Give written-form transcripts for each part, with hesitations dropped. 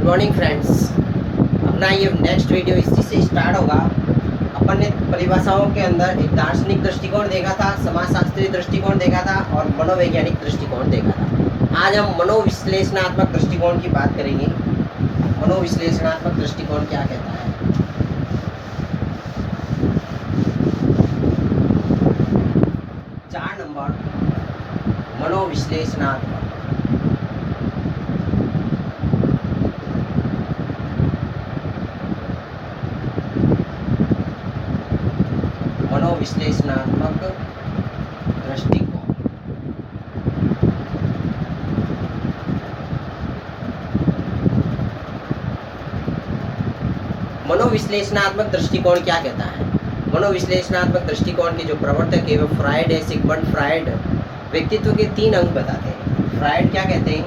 Morning friends. अपना ये next video इसी से स्टार्ट होगा। अपन ने परिभाषाओं के अंदर एक दार्शनिक दृष्टिकोण देखा था, समाजशास्त्रीय दृष्टिकोण देखा था और मनोवैज्ञानिक दृष्टिकोण देखा था। आज हम मनोविश्लेषणात्मक दृष्टिकोण की बात करेंगे। मनोविश्लेषणात्मक दृष्टिकोण क्या कहता है? चार नंबर मनोविश्लेषणात्मक। मनोविश्लेषणात्मक दृष्टिकोण। मनोविश्लेषणात्मक दृष्टिकोण क्या कहता है? मनोविश्लेषणात्मक दृष्टिकोण के जो प्रवर्तक है वो फ्रायड है, सिगमंड फ्रायड। व्यक्तित्व के 3 अंग बताते हैं। फ्रायड क्या कहते हैं?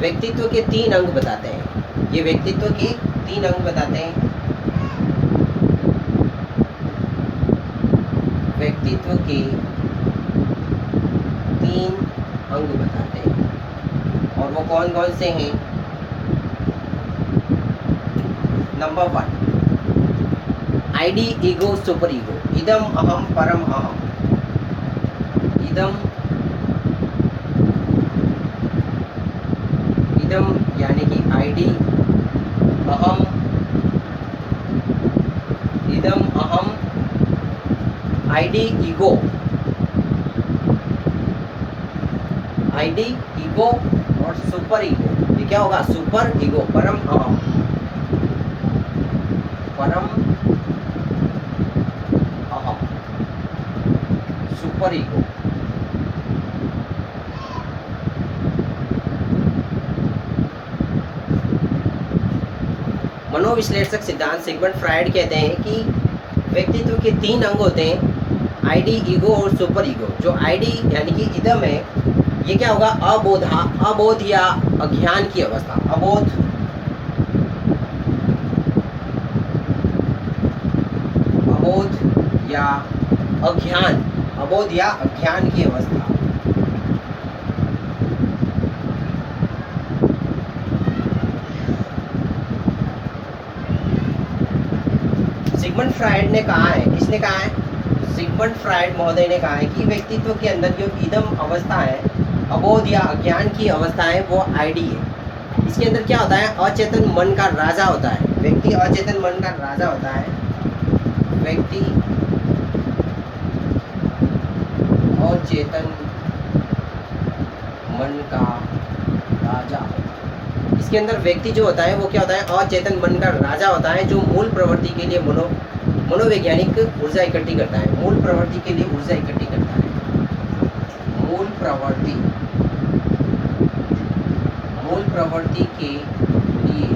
व्यक्तित्व के 3 अंग बताते हैं। ये व्यक्तित्व के 3 अंग बताते हैं। व्यक्तित्व के 3 अंग बताते हैं और वो कौन कौन से हैं? Number 1 ID, ego, super ego. इदम अहम परम अहम। इदम यानी कि आईडी, अहम, इदम अहम, आईडी ईगो। आईडी, ईगो और सुपर ईगो। ये क्या होगा? सुपर ईगो, परम अहम, परम अहम, सुपर ईगो। मनोविश्लेषक सिद्धांत सिगमंड फ्रायड कहते हैं कि व्यक्तित्व के 3 अंग होते हैं, आईडी, ईगो और सुपर ईगो। जो आईडी यानी कि इदम है, ये क्या होगा? अबोध या अज्ञान की अवस्था। अबोध या अज्ञान, अबोध या अज्ञान की अवस्था। सिगमंड फ्रायड ने कहा है, किसने कहा है? सिगमंड फ्रायड महोदय ने कहा है कि व्यक्तित्व के अंदर जो इदम अवस्था है, अबोध या अज्ञान की अवस्था है, वो आईडी है। इसके अंदर क्या होता है? अचेतन मन का राजा होता है। व्यक्ति अचेतन मन का राजा होता है। व्यक्ति अचेतन मन का राजा। इसके अंदर व्यक्ति जो होता है वो क्या होता है? अचेतन मन का राजा होता है, जो मूल प्रवृत्ति के लिए मनोवैज्ञानिक ऊर्जा इकट्ठी करता है। मूल प्रवृत्ति के लिए ऊर्जा इकट्ठी करता है। मूल प्रवृत्ति के लिए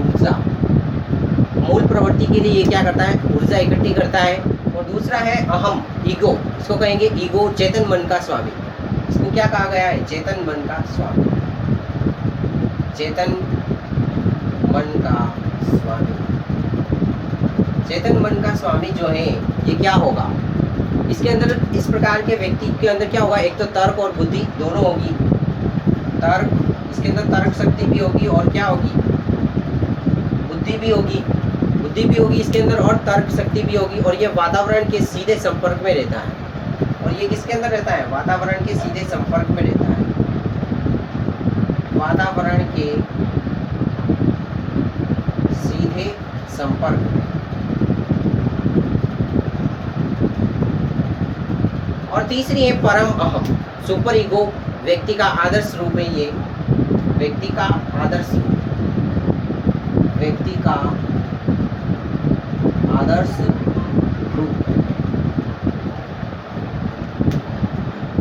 ऊर्जा। मूल प्रवृत्ति के लिए ये क्या करता है? ऊर्जा इकट्ठी करता है। और दूसरा है अहम, ईगो। इसको कहेंगे ईगो, चेतन मन का स्वामी। इसको क्या कहा गया है? चेतन मन का स्वामी। चेतन मन का स्वामी। चेतन मन का स्वामी जो है ये क्या होगा? इसके अंदर इस प्रकार के व्यक्ति के अंदर क्या होगा? एक तो तर्क और बुद्धि दोनों होगी। तर्क, इसके अंदर तर्क शक्ति भी होगी और क्या होगी? बुद्धि भी होगी। बुद्धि भी होगी इसके अंदर और तर्क शक्ति भी होगी। और ये वातावरण के सीधे संपर्क में रहता है। और ये किसके अंदर रहता है? वातावरण के सीधे संपर्क में रहता है। वातावरण के सीधे संपर्क में। और तीसरी है परम अहम, सुपर ईगो। व्यक्ति का आदर्श रूप है ये। व्यक्ति का आदर्श रूप। व्यक्ति का आदर्श रूप।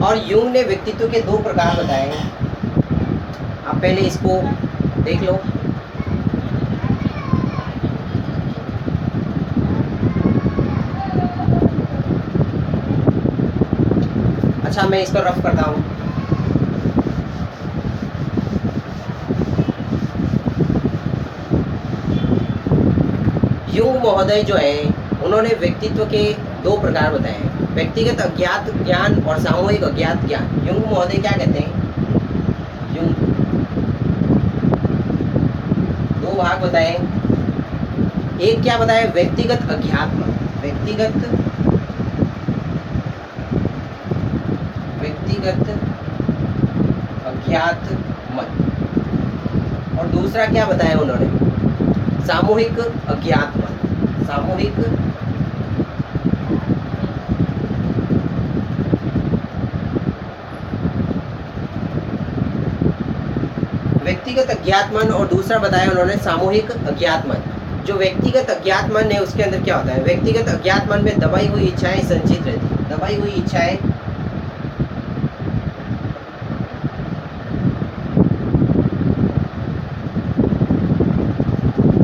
और यूंग ने व्यक्तित्व के 2 प्रकार बताए हैं। आप पहले इसको देख लो। अच्छा, मैं इसको रफ करता हूँ। यूंग महोदय जो है उन्होंने व्यक्तित्व के 2 प्रकार बताए हैं। व्यक्तिगत अज्ञात ज्ञान और सामूहिक अज्ञात ज्ञान। युंग महोदय क्या कहते हैं? युंग दो भाग बताए। एक क्या बताया? व्यक्तिगत अज्ञात्म, व्यक्तिगत अज्ञात मन। और दूसरा क्या बताया उन्होंने? सामूहिक अज्ञात मन, सामूहिक व्यक्तिगत अज्ञात मन और दूसरा बताया उन्होंने सामूहिक अज्ञात मन। जो व्यक्तिगत अज्ञात मन है उसके अंदर क्या होता है? व्यक्तिगत अज्ञात मन में दबाई हुई इच्छाएं संचित रहती, दबाई हुई इच्छाएं,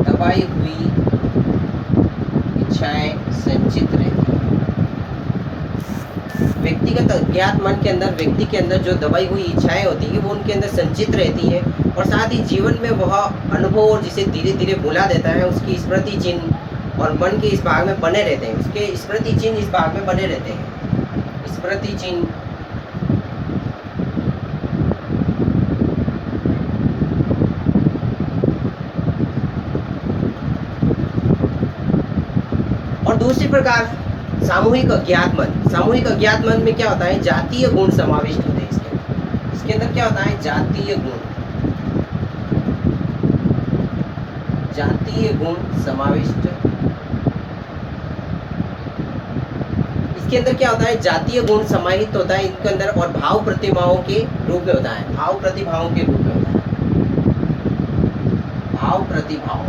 दबाई हुई इच्छाएं संचित रहती है। व्यक्तिगत अज्ञात मन के अंदर व्यक्ति के अंदर जो दबाई हुई इच्छाएं होती है वो उनके अंदर संचित रहती है और साथ ही जीवन में वह अनुभव और जिसे धीरे धीरे भुला देता है उसकी स्मृति चिन्ह और मन के इस भाग में बने रहते हैं, उसके स्मृति चिन्ह इस भाग में बने रहते हैं, स्मृति चिन्ह। और दूसरी प्रकार सामूहिक अज्ञात मन। सामूहिक अज्ञात मन में क्या होता है? जातीय गुण समाविष्ट होते हैं इसके अंदर क्या होता है? जातीय गुण, जातीय गुण समाविष्ट। इसके अंदर क्या होता है? जातीय गुण समाहित होता है इसके अंदर और भाव प्रतिभाओं के रूप में होता है, भाव प्रतिभाओं के रूप में होता है, भाव प्रतिभाओं,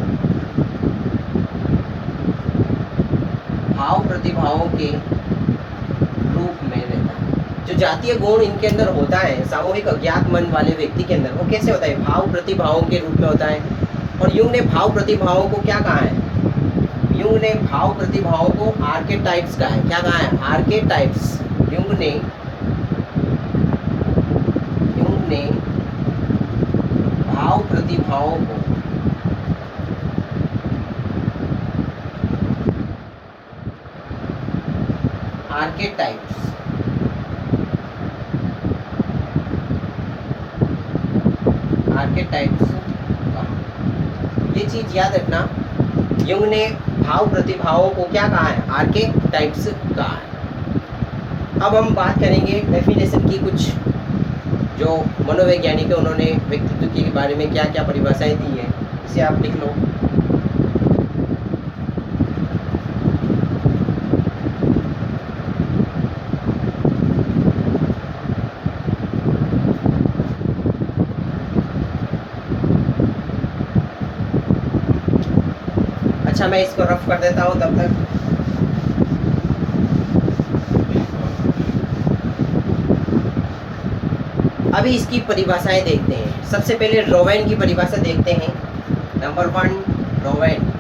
भाव प्रतिभाओं के रूप में रहता है। जो जातीय गुण इनके अंदर होता है सामूहिक अज्ञात मन वाले व्यक्ति के अंदर, वो कैसे होता है? भाव प्रतिभाओं के रूप में होता है। और युंग ने भाव प्रतिभाओं को क्या कहा है? युंग ने भाव प्रतिभाओं को आर्केटाइप्स कहा है। क्या कहा है? आर्केटाइप्स। युंग ने भाव प्रतिभाओं को आर्केटाइप्स, आर्केटाइप्स कहा। ये चीज याद रखना, युंग ने भाव प्रतिभाओं को क्या कहा है? आर्केटाइप्स कहा है। अब हम बात करेंगे डेफिनेशन की, कुछ जो मनोवैज्ञानिक है उन्होंने व्यक्तित्व के बारे में क्या क्या परिभाषाएं दी है, इसे आप लिख लो। अच्छा, मैं इसको रफ कर देता हूँ तब तक। अभी इसकी परिभाषाएं देखते हैं। सबसे पहले रोवेन की परिभाषा देखते हैं। नंबर 1, रोवेन।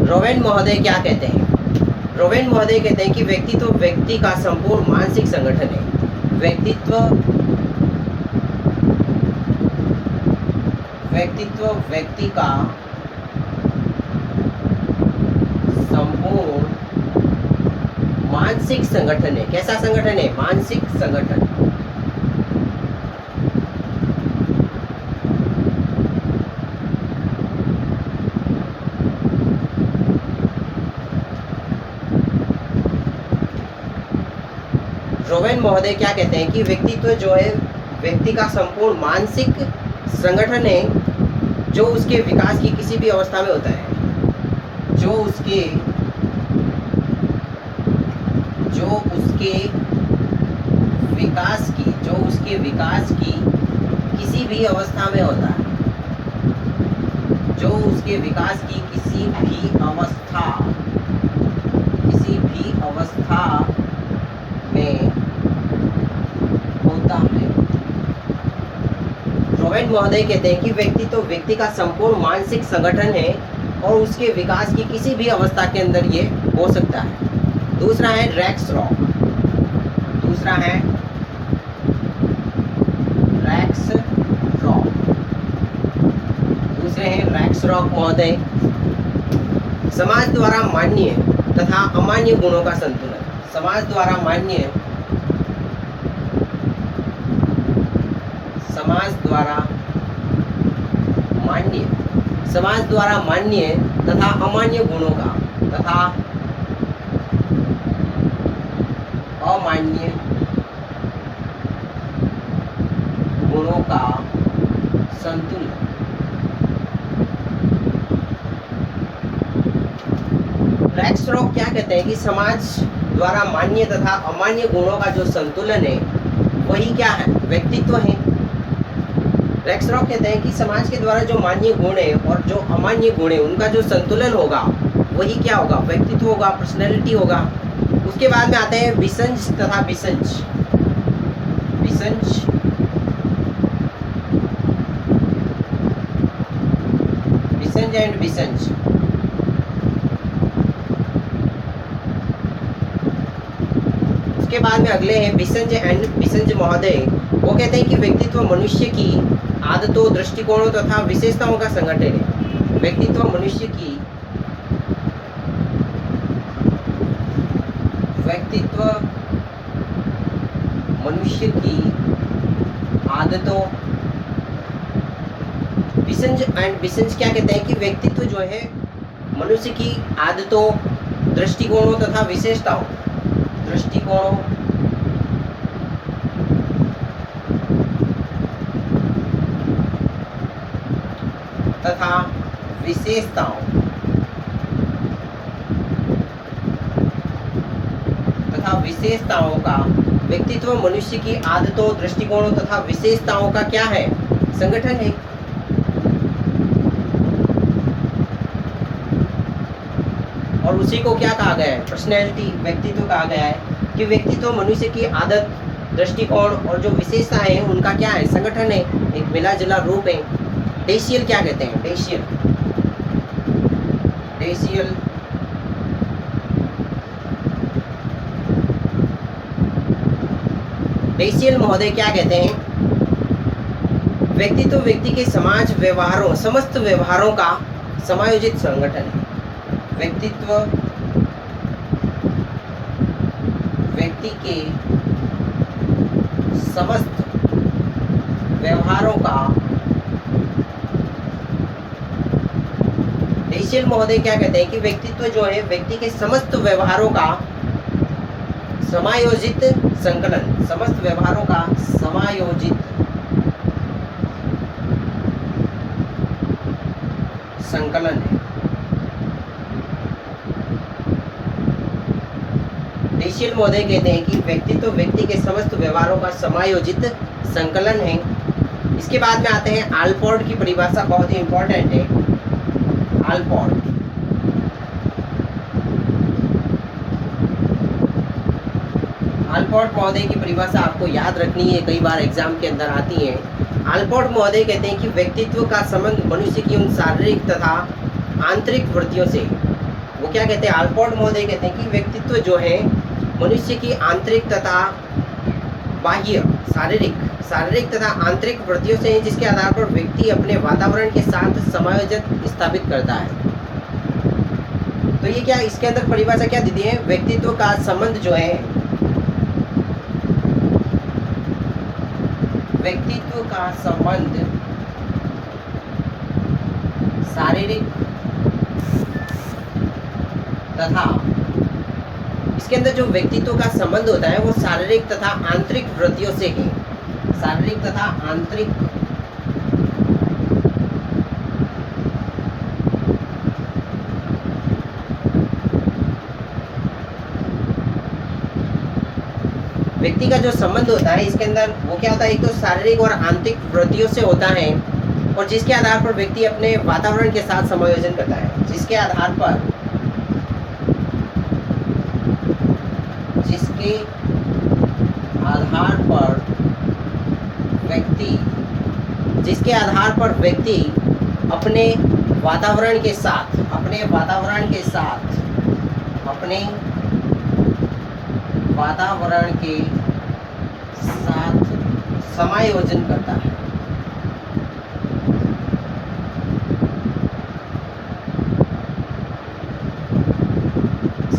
रोवेन महोदय क्या कहते हैं? रोवेन महोदय कहते हैं कि व्यक्तित्व व्यक्ति का संपूर्ण मानसिक संगठन है। व्यक्तित्व व्यक्ति का संपूर्ण मानसिक संगठन है। कैसा संगठन है? मानसिक संगठन। रोवेन महोदय क्या कहते हैं कि व्यक्तित्व जो है व्यक्ति का संपूर्ण मानसिक संगठन है जो उसके विकास की किसी भी अवस्था में होता है, जो उसके विकास की किसी भी अवस्था में होता है, जो उसके विकास की किसी भी अवस्था में होता है। रोवेन महोदय कहते हैं कि व्यक्ति तो व्यक्ति का संपूर्ण मानसिक संगठन है और उसके विकास की किसी भी अवस्था के अंदर ये हो सकता है। दूसरा है रैक्स रॉक। दूसरे हैं रैक्स रॉक महोदय। समाज द्वारा मान्य तथा अमान्य गुणों का संतुलन। समाज द्वारा मान्य, समाज द्वारा मान्य, समाज द्वारा मान्य तथा अमान्य गुणों का तथा अमान्य गुणों का संतुलन। रैक्सरॉक क्या कहते हैं कि समाज द्वारा मान्य तथा अमान्य गुणों का जो संतुलन है वही क्या है, व्यक्तित्व है। रैक्सरॉक कहते हैं कि समाज के द्वारा जो मान्य गुण है और जो अमान्य गुण है उनका जो संतुलन होगा वही क्या होगा, व्यक्तित्व होगा, पर्सनैलिटी होगा। उसके बाद में आते हैं बिसंज तथा बिसंज। बिसंज, बिसंज एंड बिसंज। उसके बाद में अगले हैं बिसंज एंड बिसंज महोदय। वो कहते हैं कि व्यक्तित्व मनुष्य की आदतों, दृष्टिकोणों तथा विशेषताओं का संगठन है। व्यक्तित्व मनुष्य की, व्यक्तित्व मनुष्य की आदतों, बिसंज एंड बिसंज क्या कहते हैं कि व्यक्तित्व जो है मनुष्य की आदतों, दृष्टिकोणों तथा विशेषताओं, दृष्टिकोणों तथा विशेषताओं का, व्यक्तित्व मनुष्य की आदतों, दृष्टिकोणों तथा विशेषताओं का क्या है, संगठन है। और उसी को क्या कहा गया है, पर्सनैलिटी, व्यक्तित्व कहा गया है कि व्यक्तित्व मनुष्य की आदत, दृष्टिकोण और जो विशेषताएं हैं उनका क्या है, संगठन है, एक मिला जुला रूप है। डेसियल क्या कहते हैं, डेसियल, डेसियल डेसियल महोदय क्या कहते हैं, व्यक्तित्व व्यक्ति के समाज व्यवहारों, समस्त व्यवहारों का समायोजित संगठन है। व्यक्तित्व व्यक्ति के समस्त व्यवहारों का, डेसियल महोदय क्या कहते हैं कि व्यक्तित्व जो है व्यक्ति के समस्त व्यवहारों का समायोजित संकलन, समस्त व्यवहारों का समायोजित संकलन है। डेसियल महोदय कहते हैं कि व्यक्तित्व व्यक्ति के समस्त व्यवहारों का समायोजित संकलन है। इसके बाद में आते हैं आल्पोर्ट की परिभाषा, बहुत ही इंपॉर्टेंट है। आल्पोर्ट, आल्पोर्ट महोदय की परिभाषा आपको याद रखनी है, कई बार एग्जाम के अंदर आती है। आल्पोर्ट महोदय कहते हैं कि व्यक्तित्व का संबंध मनुष्य की उन शारीरिक तथा आंतरिक वृत्तियों से, वो क्या कहते हैं, आल्पोर्ट महोदय कहते हैं कि व्यक्तित्व जो है मनुष्य की आंतरिक तथा बाह्य, शारीरिक तथा आंतरिक वृत्तियों से है, जिसके आधार पर व्यक्ति अपने वातावरण के साथ समायोजन स्थापित करता है। तो ये क्या, इसके अंदर परिभाषा क्या दी दी है, व्यक्तित्व का संबंध जो है, व्यक्तित्व का संबंध शारीरिक तथा, इसके अंदर जो व्यक्तित्व का संबंध होता है वो शारीरिक तथा आंतरिक वृत्तियों से है, शारीरिक तथा आंतरिक व्यक्ति का जो संबंध होता है इसके अंदर वो क्या होता है, एक तो शारीरिक और आंतरिक वृत्तियों से होता है, और जिसके आधार पर व्यक्ति अपने वातावरण के साथ समायोजन करता है, जिसके आधार पर व्यक्ति अपने वातावरण के साथ समायोजन करता है।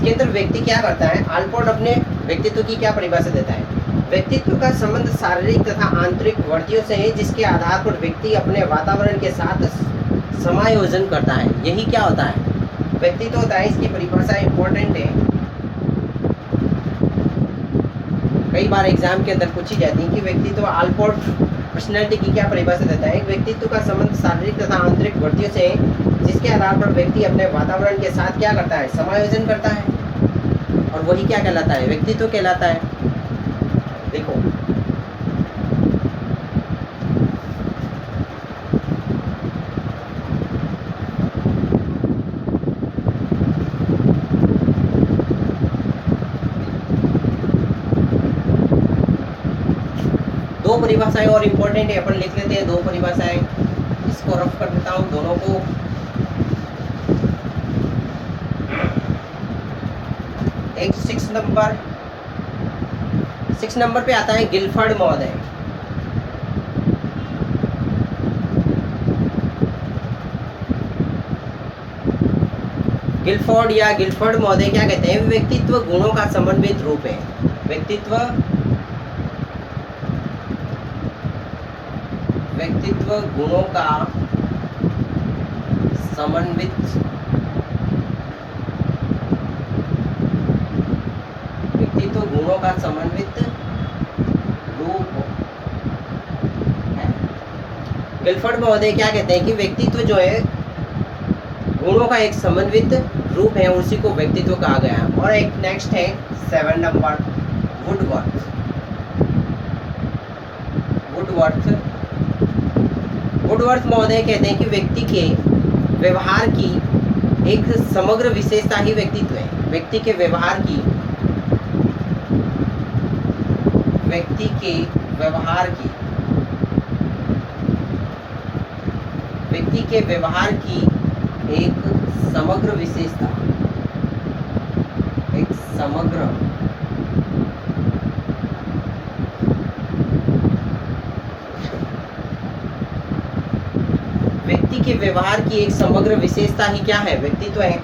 इसके अंदर व्यक्ति क्या करता है, आल्पोर्ट अपने व्यक्तित्व की क्या परिभाषा देता है, व्यक्तित्व का संबंध शारीरिक तथा आंतरिक वर्तियों से है जिसके आधार पर व्यक्ति अपने वातावरण के साथ समायोजन करता है। यही क्या होता है, व्यक्तित्व होता है। इसकी परिभाषा इंपॉर्टेंट है, कई बार एग्जाम के अंदर पूछी जाती है कि व्यक्तित्व आल्पोर्ट पर्सनैलिटी की क्या परिभाषा देता है। व्यक्तित्व का संबंध शारीरिक तथा आंतरिक वर्तियों से है जिसके आधार पर व्यक्ति अपने वातावरण के साथ क्या करता है, समायोजन करता है, और वही क्या कहलाता है, व्यक्तित्व कहलाता है। देखो दो परिभाषाएं और इम्पोर्टेंट है, अपन लिख लेते हैं दो परिभाषाएं, इसको रफ कर देता हूं दोनों को। एक 6 नंबर पे आता है गिलफर्ड महोदय। गिलफर्ड महोदय क्या कहते हैं, व्यक्तित्व गुणों का समन्वित रूप है। व्यक्तित्व गुणों का समन्वित रूप है। गिलफर्ड महोदय क्या कहते हैं कि व्यक्तित्व जो है गुणों का एक समन्वित रूप है, उसी को व्यक्तित्व कहा गया है। और एक नेक्स्ट है 7 नंबर वुडवर्थ महोदय कहते हैं कि व्यक्ति के व्यवहार की एक समग्र विशेषता ही व्यक्तित्व है। व्यक्ति के व्यवहार की एक समग्र विशेषता, व्यक्ति के व्यवहार की एक समग्र विशेषता ही क्या है, व्यक्तित्व है।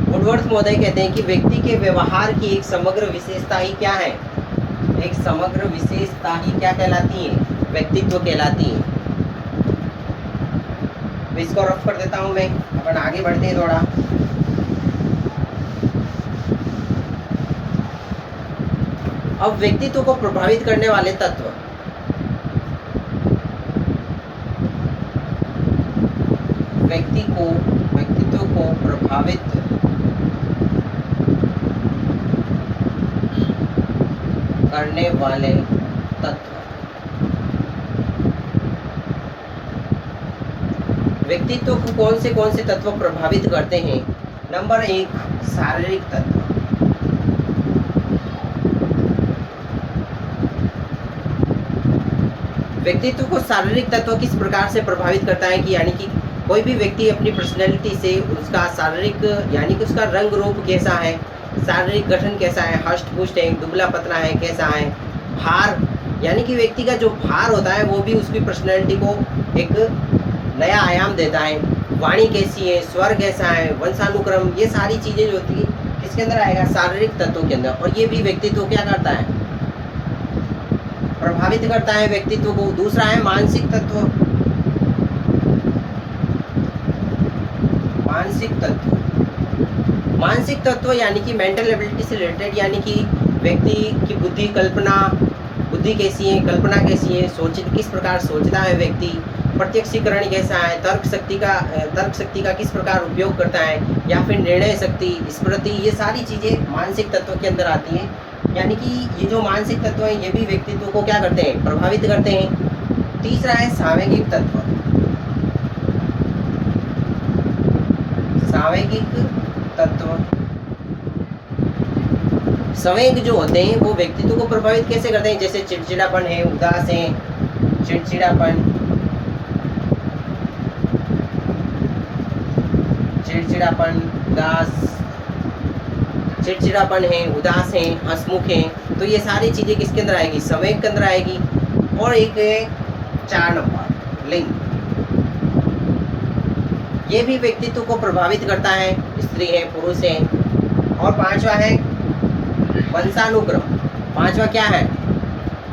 वुडवर्थ महोदय कहते हैं कि व्यक्ति के व्यवहार की एक समग्र विशेषता ही क्या है, एक समग्र विशेषता ही क्या कहलाती है, व्यक्तित्व कहलाती है। इसको रफ कर देता हूं मैं, अपन आगे बढ़ते हैं थोड़ा। अब व्यक्तित्व को प्रभावित करने वाले तत्व, व्यक्तित्व को प्रभावित करने वाले तत्व। व्यक्तित्व को कौन से तत्व प्रभावित करते हैं। नंबर 1 शारीरिक तत्व। व्यक्तित्व को शारीरिक तत्व किस प्रकार से प्रभावित करता है कि यानी कि कोई भी व्यक्ति अपनी पर्सनैलिटी से उसका शारीरिक यानी कि उसका रंग रूप कैसा है, शारीरिक गठन कैसा है, हष्ट पुष्ट है, दुबला पतला है, कैसा है, भार यानी कि व्यक्ति का जो भार होता है वो भी उसकी पर्सनैलिटी को एक नया आयाम देता है। वाणी कैसी है, स्वर कैसा है, वंशानुक्रम, ये सारी चीज़ें जो होती है किसके अंदर आएगा, शारीरिक तत्वों के अंदर। और ये भी व्यक्तित्व क्या करता है, प्रभावित करता है व्यक्तित्व को। दूसरा है मानसिक तत्व। मानसिक तत्व यानी कि मेंटल एबिलिटी से रिलेटेड, यानी कि व्यक्ति की बुद्धि कैसी है, कल्पना कैसी है, किस प्रकार सोचता है व्यक्ति, प्रत्यक्षीकरण कैसा है, तर्क शक्ति का किस प्रकार उपयोग करता है, या फिर निर्णय शक्ति, स्मृति, ये सारी चीज़ें मानसिक तत्व के अंदर आती हैं। यानी कि ये जो मानसिक तत्व हैं ये भी व्यक्तित्व को क्या करते हैं, प्रभावित करते हैं। तीसरा है सांवेगिक तत्व। संवेग जो होते हैं वो व्यक्तित्व को प्रभावित कैसे करते हैं, जैसे चिड़चिड़ापन है, उदास है, चिड़चिड़ापन, है, उदास है, हंसमुख है, तो ये सारी चीज़ें किसके अंदर आएगी, संवेग के अंदर आएगी। और एक है 4 नंबर लिंग, ये भी व्यक्तित्व को प्रभावित करता है, स्त्री है पुरुष है। और 5वां है वंशानुक्रम। 5वां क्या है?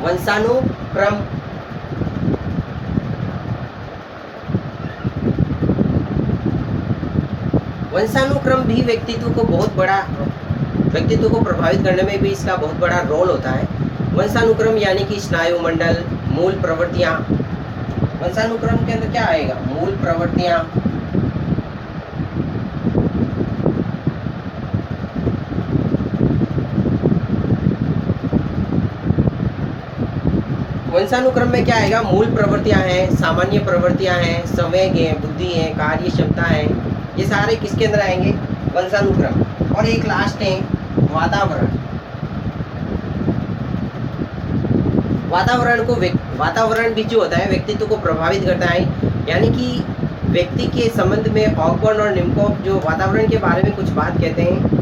वंशानुक्रम। वंशानुक्रम भी व्यक्तित्व को प्रभावित करने में भी इसका बहुत बड़ा रोल होता है। वंशानुक्रम यानी कि स्नायु मंडल, मूल प्रवृत्तियां। वंशानुक्रम के अंदर क्या आएगा? मूल प्रवृत्तियां, वंशानुक्रम में क्या आएगा? मूल प्रवृत्तियां हैं, सामान्य प्रवृत्तियां हैं, संवेग है, बुद्धि है, कार्य क्षमता है, ये सारे किसके अंदर आएंगे? वंशानुक्रम। और एक लास्ट है वातावरण। वातावरण भी जो होता है व्यक्तित्व को प्रभावित करता है, यानी कि व्यक्ति के संबंध में ऑकबर्न और निम्कोफ जो वातावरण के बारे में कुछ बात कहते हैं।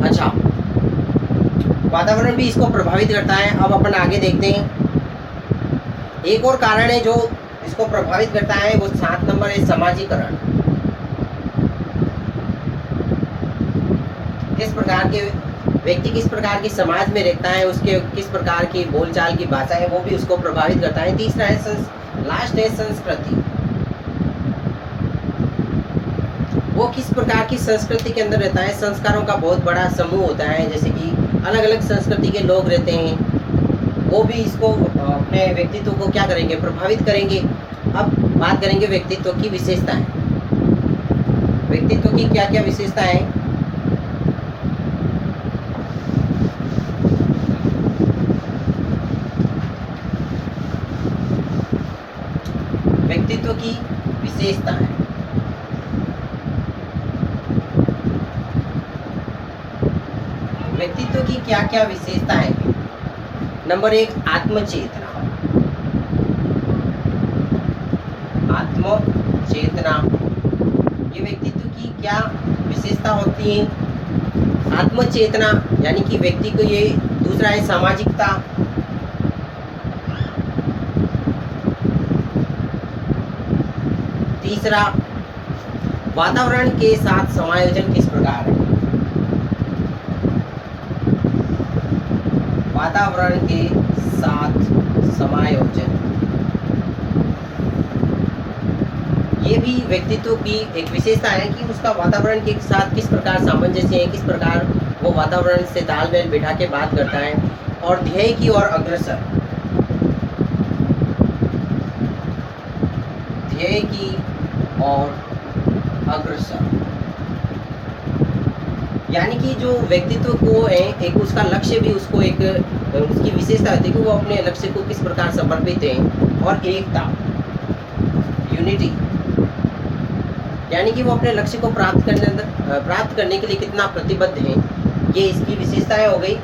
अच्छा, वातावरण भी इसको प्रभावित करता है। अब अपन आगे देखते हैं। एक और कारण है जो इसको प्रभावित करता है, वो 7 नंबर है समाजीकरण। किस प्रकार के व्यक्ति किस प्रकार की समाज में रहता है, उसके किस प्रकार की बोलचाल की भाषा है, वो भी उसको प्रभावित करता है। तीसरा है लास्ट है संस्कृति। वो किस प्रकार की संस्कृति के अंदर रहता है। संस्कारों का बहुत बड़ा समूह होता है, जैसे कि अलग अलग संस्कृति के लोग रहते हैं, वो भी इसको अपने व्यक्तित्व को क्या करेंगे? प्रभावित करेंगे। अब बात करेंगे व्यक्तित्व की विशेषताएं। व्यक्तित्व की क्या क्या विशेषताएं हैं? व्यक्तित्व की विशेषताएं। व्यक्तित्व की क्या क्या विशेषताएं? नंबर 1 आत्मचेतना। आत्मचेतना ये व्यक्तित्व की क्या विशेषता होती है? आत्मचेतना यानी कि व्यक्ति को ये। दूसरा है सामाजिकता। तीसरा वातावरण के साथ समायोजन किस प्रकार है? वातावरण के साथ समायोजन, ये भी व्यक्तित्व की एक विशेषता है कि उसका वातावरण के साथ किस प्रकार सामंजस्य है, किस प्रकार वो वातावरण से तालमेल बिठा के बात करता है। और ध्येय की ओर अग्रसर। ध्येय की ओर अग्रसर यानी कि जो व्यक्तित्व को है एक उसका लक्ष्य भी उसको एक उसकी विशेषता होती है कि वो अपने लक्ष्य को किस प्रकार समर्पित है। और एकता, यूनिटी, यानी कि वो अपने लक्ष्य को प्राप्त करने के लिए कितना प्रतिबद्ध है, ये इसकी विशेषताएं हो गई।